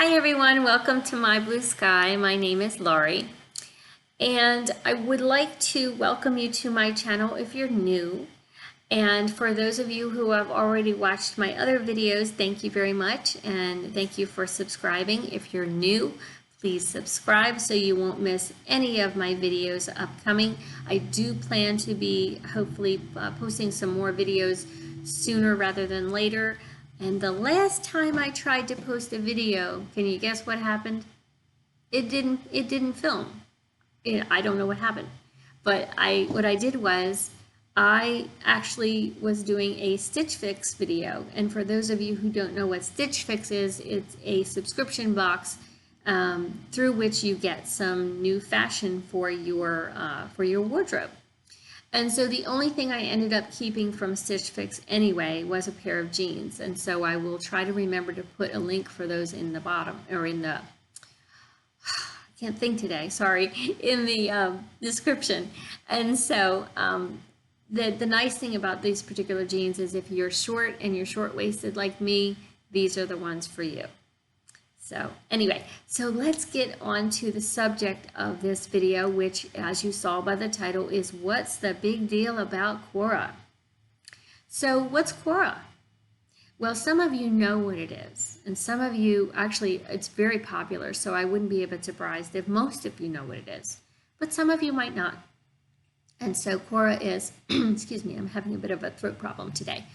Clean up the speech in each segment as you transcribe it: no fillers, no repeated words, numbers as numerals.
Hi everyone, welcome to My Blue Sky. My name is Laurie, and I would like to welcome you to my channel if you're new. And for those of you who have already watched my other videos, thank you very much, and thank you for subscribing. If you're new, please subscribe so you won't miss any of my videos upcoming. I do plan to be hopefully posting some more videos sooner rather than later. And the last time I tried to post a video, can you guess what happened? It didn't film. I don't know what happened. But what I did was I actually was doing a Stitch Fix video. And for those of you who don't know what Stitch Fix is, it's a subscription box through which you get some new fashion for your wardrobe. And so the only thing I ended up keeping from Stitch Fix anyway was a pair of jeans. And so I will try to remember to put a link for those in the bottom, or in the, I can't think today, sorry, in the description. And so the nice thing about these particular jeans is if you're short and you're short-waisted like me, these are the ones for you. So anyway, so let's get on to the subject of this video, which, as you saw by the title, is what's the big deal about Quora? So what's Quora? Well, some of you know what it is, and some of you, actually, it's very popular, so I wouldn't be a bit surprised if most of you know what it is, but some of you might not. And so Quora is, excuse me, I'm having a bit of a throat problem today.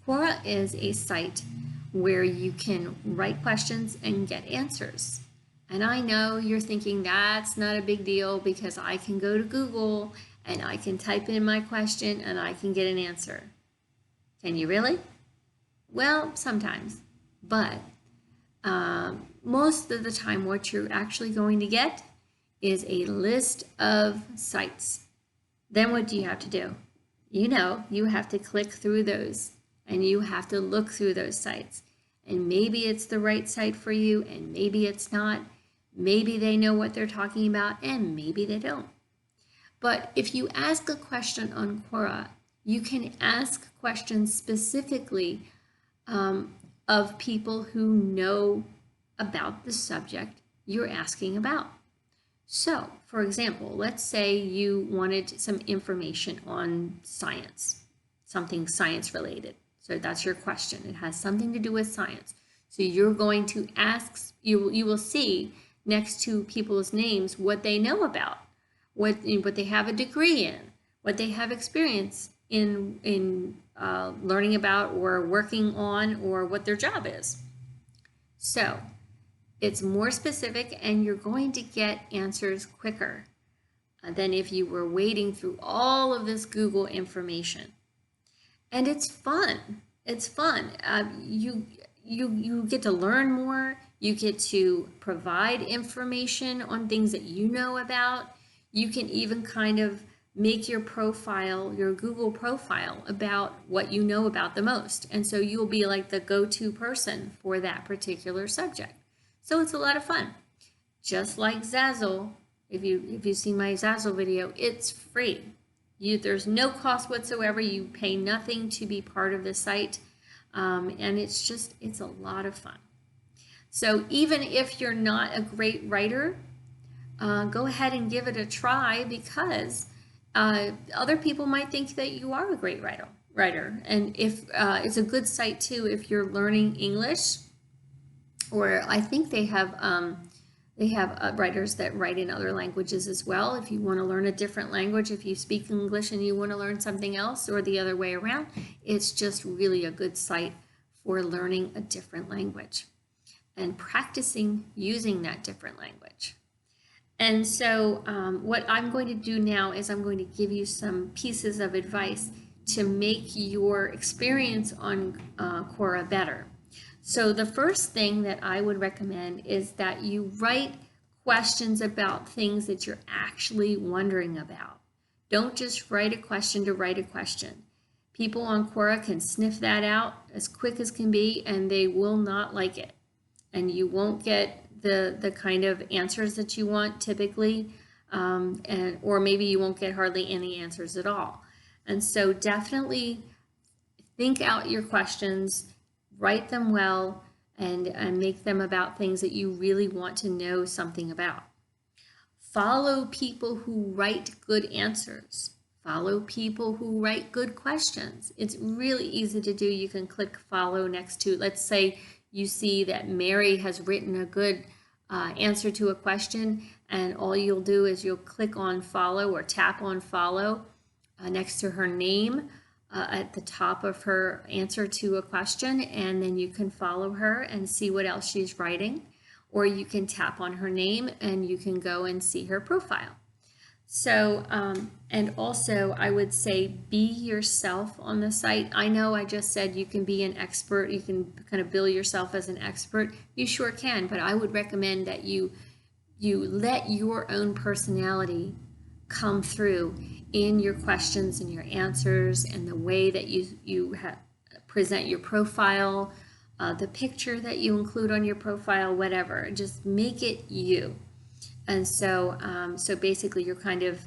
Quora is a site where you can write questions and get answers. And I know you're thinking that's not a big deal because I can go to Google and I can type in my question and I can get an answer. Can you really? Well, sometimes, but most of the time what you're actually going to get is a list of sites. Then what do you have to do? You know, you have to click through those. And you have to look through those sites. And maybe it's the right site for you, and maybe it's not. Maybe they know what they're talking about, and maybe they don't. But if you ask a question on Quora, you can ask questions specifically of people who know about the subject you're asking about. So, for example, let's say you wanted some information on science, something science related. So that's your question. It has something to do with science. So you're going to ask, you will see next to people's names what they know about, what they have a degree in, what they have experience in learning about or working on, or what their job is. So it's more specific, and you're going to get answers quicker than if you were wading through all of this Google information. And it's fun. It's fun. You get to learn more. You get to provide information on things that you know about. You can even kind of make your profile, your Google profile, about what you know about the most. And so you'll be like the go-to person for that particular subject. So it's a lot of fun. Just like Zazzle, if you've seen my Zazzle video, it's free. There's no cost whatsoever. You pay nothing to be part of the site, and it's a lot of fun. So even if you're not a great writer, go ahead and give it a try, because other people might think that you are a great writer. And if it's a good site too if you're learning English, or I think they have writers that write in other languages as well. If you want to learn a different language, if you speak English and you want to learn something else, or the other way around, it's just really a good site for learning a different language and practicing using that different language. And so what I'm going to do now is I'm going to give you some pieces of advice to make your experience on Quora better. So the first thing that I would recommend is that you write questions about things that you're actually wondering about. Don't just write a question to write a question. People on Quora can sniff that out as quick as can be, and they will not like it. And you won't get the kind of answers that you want typically, or maybe you won't get hardly any answers at all. And so definitely think out your questions, write them well, and make them about things that you really want to know something about. Follow people who write good answers. Follow people who write good questions. It's really easy to do. You can click follow next to, let's say you see that Mary has written a good answer to a question, and all you'll do is you'll click on follow or tap on follow next to her name at the top of her answer to a question, and then you can follow her and see what else she's writing, or you can tap on her name and you can go and see her profile. So, and also I would say be yourself on the site. I know I just said you can be an expert, you can kind of bill yourself as an expert. You sure can, but I would recommend that you let your own personality come through in your questions and your answers and the way that you present your profile, the picture that you include on your profile, whatever. Just make it you. And so, so basically you're kind of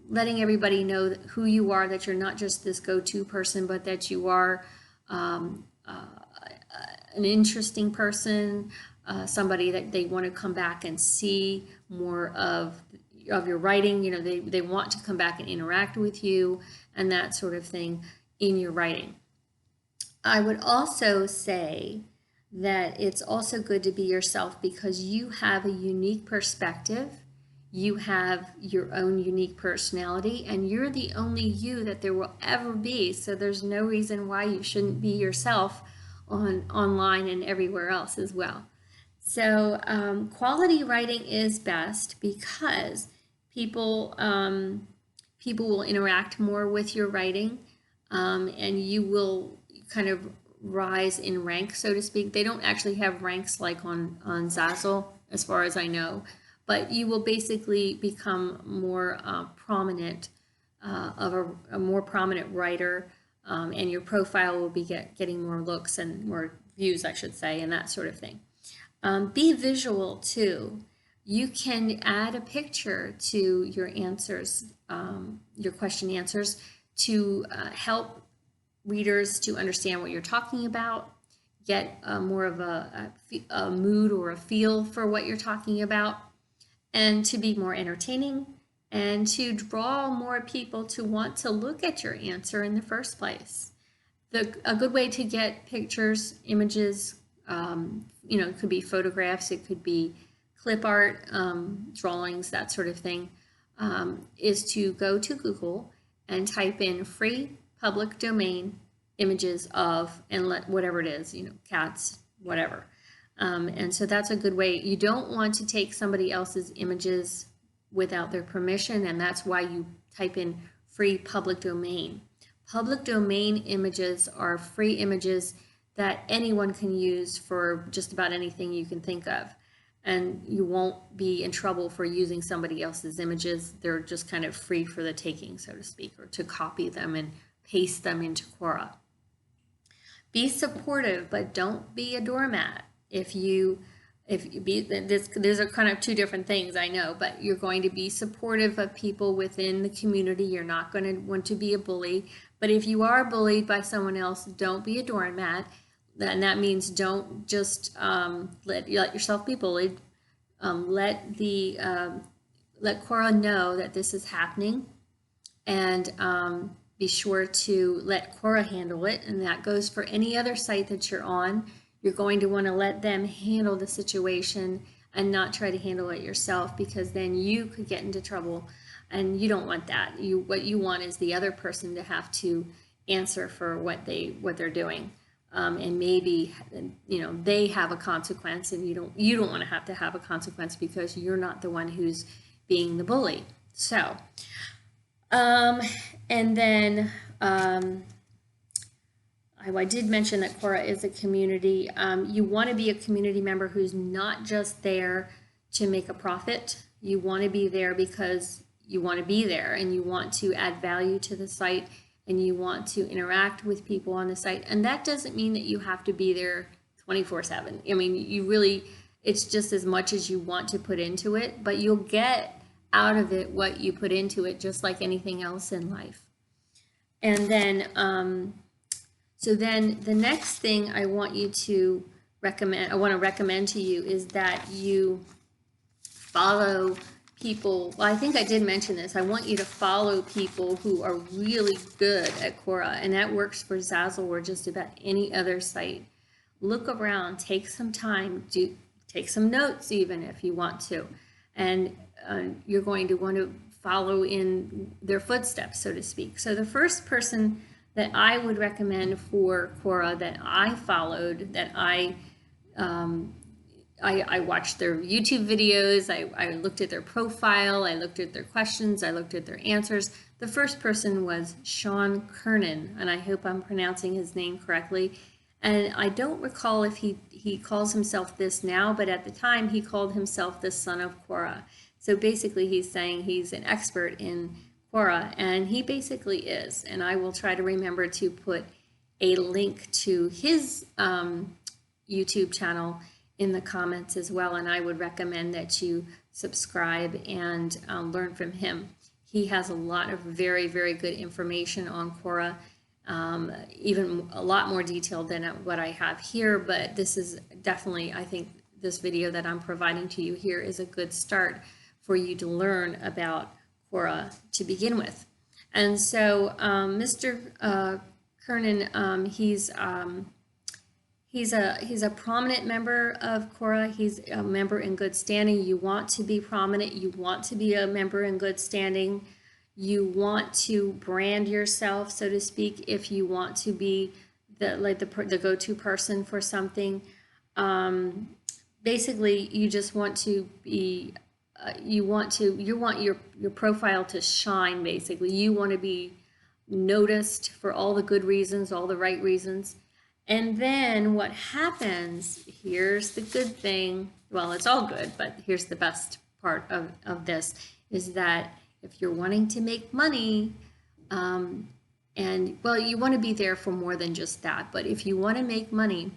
letting everybody know who you are, that you're not just this go-to person, but that you are an interesting person, somebody that they want to come back and see more of your writing. You know, they want to come back and interact with you and that sort of thing in your writing. I would also say that it's also good to be yourself because you have a unique perspective, you have your own unique personality, and you're the only you that there will ever be. So there's no reason why you shouldn't be yourself online and everywhere else as well. So quality writing is best because people will interact more with your writing, and you will kind of rise in rank, so to speak. They don't actually have ranks like on Zazzle, as far as I know, but you will basically become more prominent, of a more prominent writer, and your profile will be getting more looks and more views, I should say, and that sort of thing. Be visual too. You can add a picture to your answers, your question answers, to help readers to understand what you're talking about, get more of a mood or a feel for what you're talking about, and to be more entertaining, and to draw more people to want to look at your answer in the first place. A good way to get pictures, images, you know, it could be photographs, it could be clip art, drawings, that sort of thing, is to go to Google and type in free public domain images of, and let whatever it is, you know, cats, whatever. And so that's a good way. You don't want to take somebody else's images without their permission, and that's why you type in free public domain. Public domain images are free images that anyone can use for just about anything you can think of. And you won't be in trouble for using somebody else's images. They're just kind of free for the taking, so to speak, or to copy them and paste them into Quora. Be supportive, but don't be a doormat. These are kind of two different things, I know, but you're going to be supportive of people within the community. You're not going to want to be a bully. But if you are bullied by someone else, don't be a doormat. And that means don't just let yourself be bullied. Let Quora know that this is happening, and be sure to let Quora handle it. And that goes for any other site that you're on. You're going to want to let them handle the situation and not try to handle it yourself, because then you could get into trouble, and you don't want that. What you want is the other person to have to answer for what they're doing. And maybe, you know, they have a consequence, and you don't want to have a consequence because you're not the one who's being the bully. So, and then I did mention that Quora is a community. You want to be a community member who's not just there to make a profit. You want to be there because you want to be there, and you want to add value to the site, and you want to interact with people on the site. And that doesn't mean that you have to be there 24/7. I mean, it's just as much as you want to put into it, but you'll get out of it what you put into it, just like anything else in life. And then, so then the next thing I want you to want to recommend to you is that you follow people. Well, I think I did mention this. I want you to follow people who are really good at Quora, and that works for Zazzle or just about any other site. Look around, take some time, take some notes even if you want to, and you're going to want to follow in their footsteps, so to speak. So the first person that I would recommend for Quora that I followed, that I watched their YouTube videos, I looked at their profile, I looked at their questions, I looked at their answers. The first person was Sean Kernan, and I hope I'm pronouncing his name correctly. And I don't recall if he calls himself this now, but at the time he called himself the son of Quora. So basically he's saying he's an expert in Quora, and he basically is. And I will try to remember to put a link to his YouTube channel in the comments as well, and I would recommend that you subscribe and learn from him. He has a lot of very, very good information on Quora, even a lot more detailed than what I have here, but this is definitely, I think this video that I'm providing to you here is a good start for you to learn about Quora to begin with. And so Mr. Kernan, he's a prominent member of Quora. He's a member in good standing. You want to be prominent. You want to be a member in good standing. You want to brand yourself, so to speak, if you want to be the go-to person for something. Basically, you just want to be. You want your profile to shine. Basically, you want to be noticed for all the good reasons, all the right reasons. And then what happens, here's the good thing, well, it's all good, but here's the best part of this, is that if you're wanting to make money, and well, you want to be there for more than just that, but if you want to make money,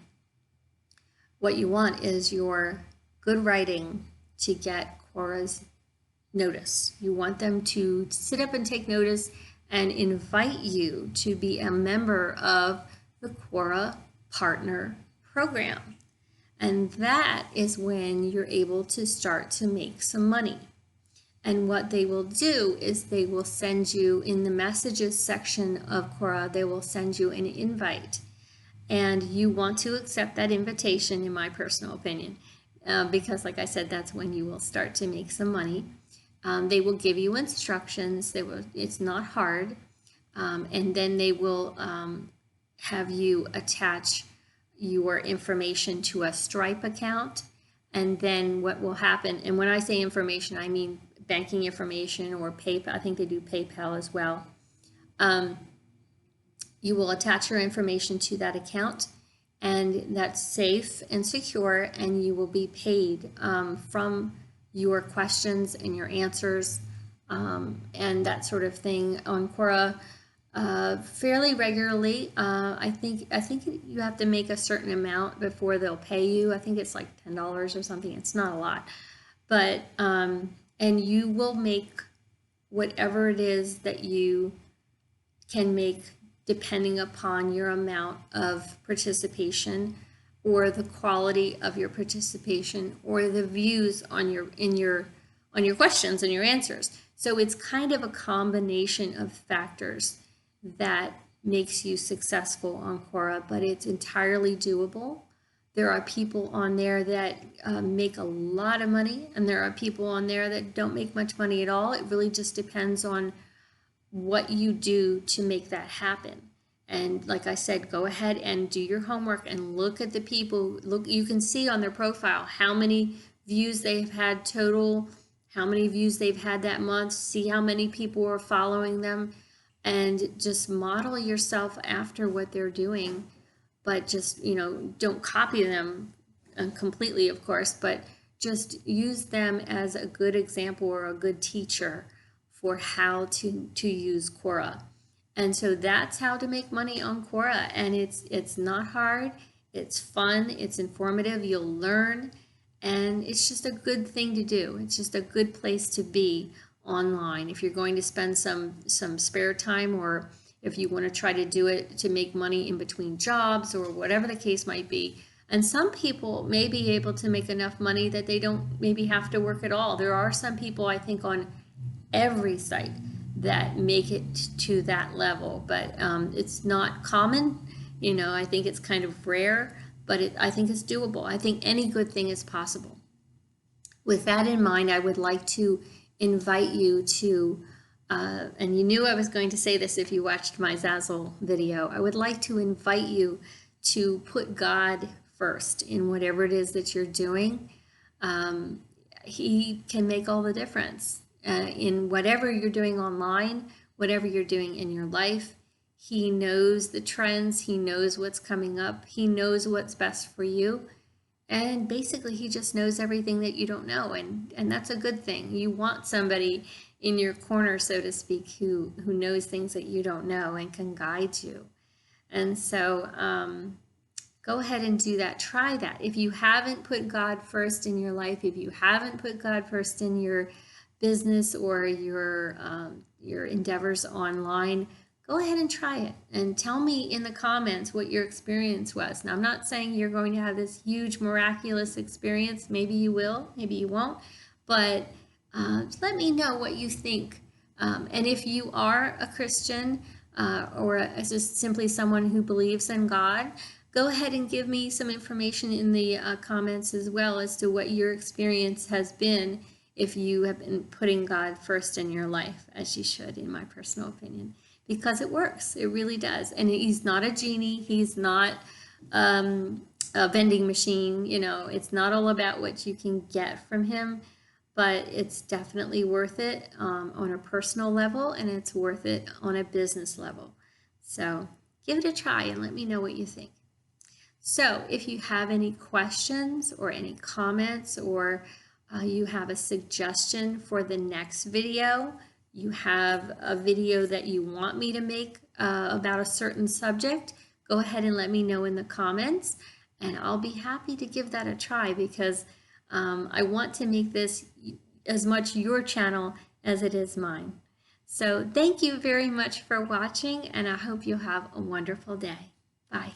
what you want is your good writing to get Quora's notice. You want them to sit up and take notice and invite you to be a member of the Quora Partner Program. And that is when you're able to start to make some money. And what they will do is they will send you in the messages section of Quora, they will send you an invite. And you want to accept that invitation, in my personal opinion, because like I said, that's when you will start to make some money. They will give you instructions. It's not hard. And then they will have you attach your information to a Stripe account, and then what will happen, and when I say information, I mean banking information or PayPal. I think they do PayPal as well. You will attach your information to that account, and that's safe and secure, and you will be paid from your questions and your answers and that sort of thing on Quora. Fairly regularly. I think you have to make a certain amount before they'll pay you. I think it's like $10 or something. It's not a lot, but and you will make whatever it is that you can make depending upon your amount of participation or the quality of your participation or the views on your questions and your answers. So it's kind of a combination of factors that makes you successful on Quora, but it's entirely doable. There are people on there that make a lot of money, and there are people on there that don't make much money at all. It really just depends on what you do to make that happen. And like I said, go ahead and do your homework and look at the people. Look, you can see on their profile how many views they've had total, how many views they've had that month, see how many people are following them, and just model yourself after what they're doing. But just, don't copy them completely, of course, but just use them as a good example or a good teacher for how to use Quora. And so that's how to make money on Quora. And it's not hard, it's fun, it's informative, you'll learn, and it's just a good thing to do. It's just a good place to be online if you're going to spend some spare time, or if you want to try to do it to make money in between jobs or whatever the case might be. And some people may be able to make enough money that they don't maybe have to work at all. There are some people, I think, on every site that make it to that level, but it's not common. You know, I think it's kind of rare, but I think it's doable. I think any good thing is possible. With that in mind, I would like to invite you to, and you knew I was going to say this if you watched my Zazzle video, I would like to invite you to put God first in whatever it is that you're doing. He can make all the difference in whatever you're doing online, whatever you're doing in your life. He knows the trends. He knows what's coming up. He knows what's best for you. And basically, he just knows everything that you don't know. And that's a good thing. You want somebody in your corner, so to speak, who knows things that you don't know and can guide you. And so go ahead and do that. Try that. If you haven't put God first in your life, if you haven't put God first in your business or your endeavors online, go ahead and try it and tell me in the comments what your experience was. Now, I'm not saying you're going to have this huge miraculous experience. Maybe you will, maybe you won't, but let me know what you think. And if you are a Christian or just simply someone who believes in God, go ahead and give me some information in the comments as well as to what your experience has been if you have been putting God first in your life, as you should, in my personal opinion. Because it works. It really does. And he's not a genie. He's not a vending machine. You know, it's not all about what you can get from him, but it's definitely worth it on a personal level, and it's worth it on a business level. So give it a try and let me know what you think. So if you have any questions or any comments, or you have a suggestion for the next video, you have a video that you want me to make about a certain subject, go ahead and let me know in the comments, and I'll be happy to give that a try, because I want to make this as much your channel as it is mine. So thank you very much for watching, and I hope you have a wonderful day. Bye.